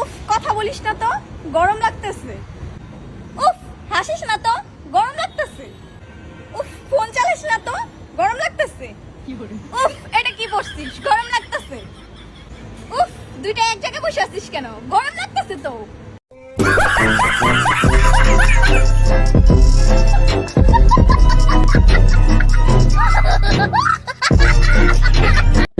উফ, কথা বলিস না তো, গরম লাগতেছে। উফ, হাসিস না তো, গরম লাগতেছে। উফ, ফোন চালিস না তো, গরম লাগতেছে। উফ, এটা কি পড়ছিস, গরম লাগতেছে। উফ, দুইটা এক জায়গায় বসে আছিস কেন, গরম লাগতেছে তো।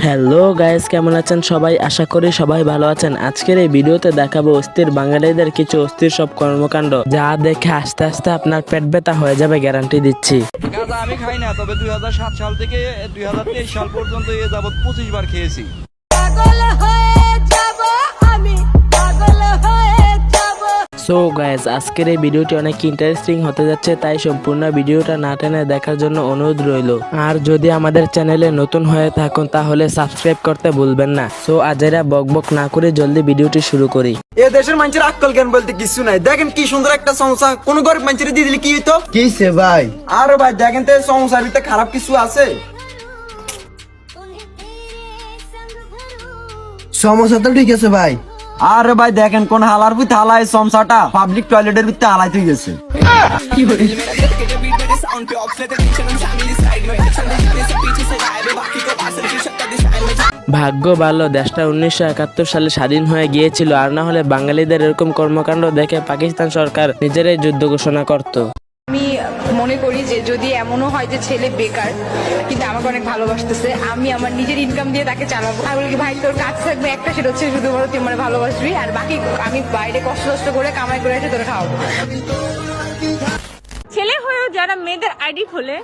হ্যালো গাইস, কেমন আছেন সবাই? আশা করি সবাই ভালো আছেন। আজকের এই ভিডিওতে দেখাবো অস্থির বাঙালিদের কিছু অস্থির সব কর্মকাণ্ড, যা দেখে আস্তে আস্তে আপনার পেট ব্যথা হয়ে যাবে, গ্যারান্টি দিচ্ছি। গাঁজা আমি খাই না, তবে 2007 সাল থেকে 2023 সাল পর্যন্ত এ যাবৎ 25 বার খেয়েছি। সো গাইস, আজকের এই ভিডিওটি অনেক ইন্টারেস্টিং হতে যাচ্ছে, তাই সম্পূর্ণ ভিডিওটা না টেনে দেখার জন্য অনুরোধ রইল। আর যদি আমাদের চ্যানেলে নতুন হয়ে থাকুন তাহলে সাবস্ক্রাইব করতে ভুলবেন না। সো আজেরা বকবক না করে জলদি ভিডিওটি শুরু করি। এ দেশের মানুষের আক্কল জ্ঞান বলতে কিছু নাই। দেখেন কি সুন্দর একটা সমস্যা, কোন গরিব মানুষের দিয়ে দিলে কি হইতো? কিসে ভাই? আরে ভাই দেখেন তো সমস্যার ভিতরে খারাপ কিছু আছে? সমস্যা তো ঠিক আছে ভাই। আরে ভাই দেখেন কোন হালার ভিতরে হালায় সমস্যাটা পাবলিক টয়লেটের ভিতরে হালাই হয়ে গেছে। ভাগ্য ভালো দেশটা 1971 সালে স্বাধীন হয়ে গিয়েছিল, আর না হলে বাঙালিদের এরকম কর্মকাণ্ড দেখে পাকিস্তান সরকার নিজেরাই যুদ্ধ ঘোষণা করত। আমি মনে করি যে যদি এমনও হয় যে ছেলে বেকার কিন্তু আমাকে অনেক ভালোবাসতেছে, আমি আমার নিজের ইনকাম দিয়ে তাকে চালাবো। আমি বলি কি ভাই, তোর কাজ থাকবে একটা, সেটা হচ্ছে শুধুমাত্র তুই আমার ভালোবাসবি, আর বাকি আমি বাইরে কষ্ট করে কামাই করে এসে তোর খাওয়াবো। ছেলে হয়েও যারা মেয়েদের আইডি খোলে,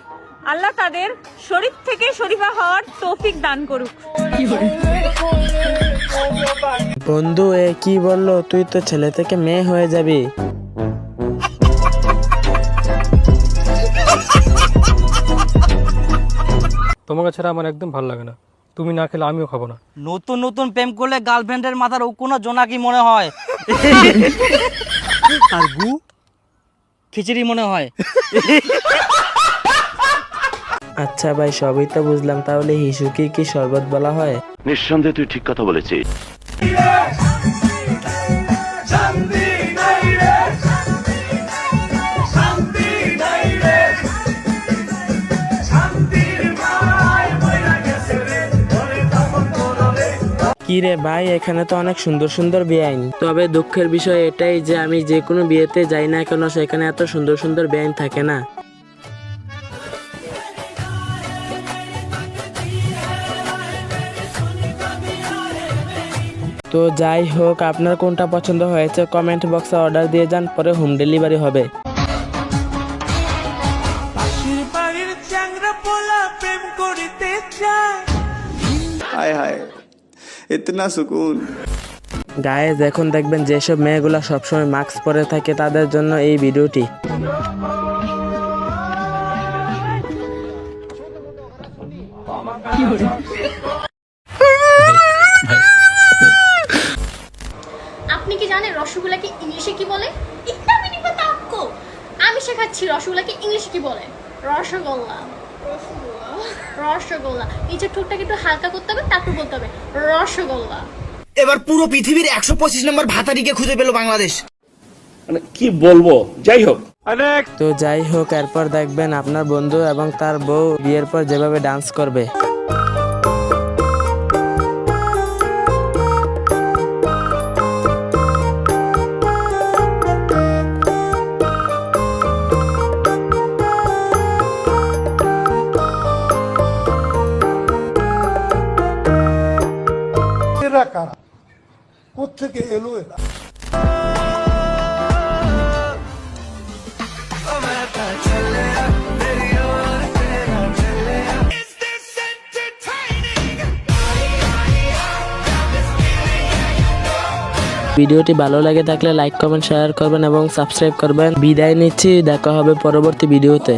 আল্লাহ তাদের শরীফ থেকে শরীফা হওয়ার তৌফিক দান করুক। বন্ধু, এ কি বললো? তুই তো ছেলে থেকে মেয়ে হয়ে যাবি। তোমাকে ছাড়া আমার একদম ভালো লাগে না, তুমি না খেলে আমিও খাবো না। নতুন নতুন প্রেম করলে গার্লফ্রেন্ডের মাথার কোনো জোনাকি মনে হয়, আর গু খিচুড়ি মনে হয়। আচ্ছা ভাই, সবই তো বুঝলাম, তাহলে হিসুকি কি শরবত বলা হয়? নিঃসন্দেহে তুই ঠিক কথা বলেছিস। কি রে ভাই, এখানে তো অনেক সুন্দর সুন্দর বেআইন। তবে দুঃখের বিষয় এটাই যে আমি যে কোনো বিয়েতে যাই না কেন, সেখানে এত সুন্দর সুন্দর বেআইন থাকে না। তো যাই হোক, আপনার কোনটা পছন্দ হয়েছে কমেন্ট বক্সে অর্ডার দিয়ে যান, পরে হোম ডেলিভারি হবে। हाय हाय इतना सुकून। গায়েস, এখন দেখবেন যেসব মেয়েগুলা সবসময় মাস্ক পরে থাকে তাদের জন্য এই ভিডিওটি। আপনি কি জানেন রসগোল্লাকে ইংলিশে কি বলে? ইतना भी नहीं पता आपको? আমি শেখাচ্ছি রসগোল্লাকে ইংলিশে কি বলে। রসগোল্লা, রসগোল্লা। নিচের ঠোঁটটাকে একটু হালকা করতে হবে, তারপর বলতে হবে রসগোল্লা। এবার পুরো পৃথিবীর 125 নম্বর ভাতারিকে খুঁজে পেল বাংলাদেশ। মানে কি বলবো, যাই হোক। তো যাই হোক, এরপর দেখবেন আপনার বন্ধু এবং তার বউ বিয়ের পর যেভাবে ডান্স করবে। কোত্থেকে এলো এরা? ভিডিওটি ভালো লাগে থাকলে লাইক কমেন্ট শেয়ার করবেন এবং সাবস্ক্রাইব করবেন। বিদায় নিচ্ছি, দেখা হবে পরবর্তী ভিডিওতে।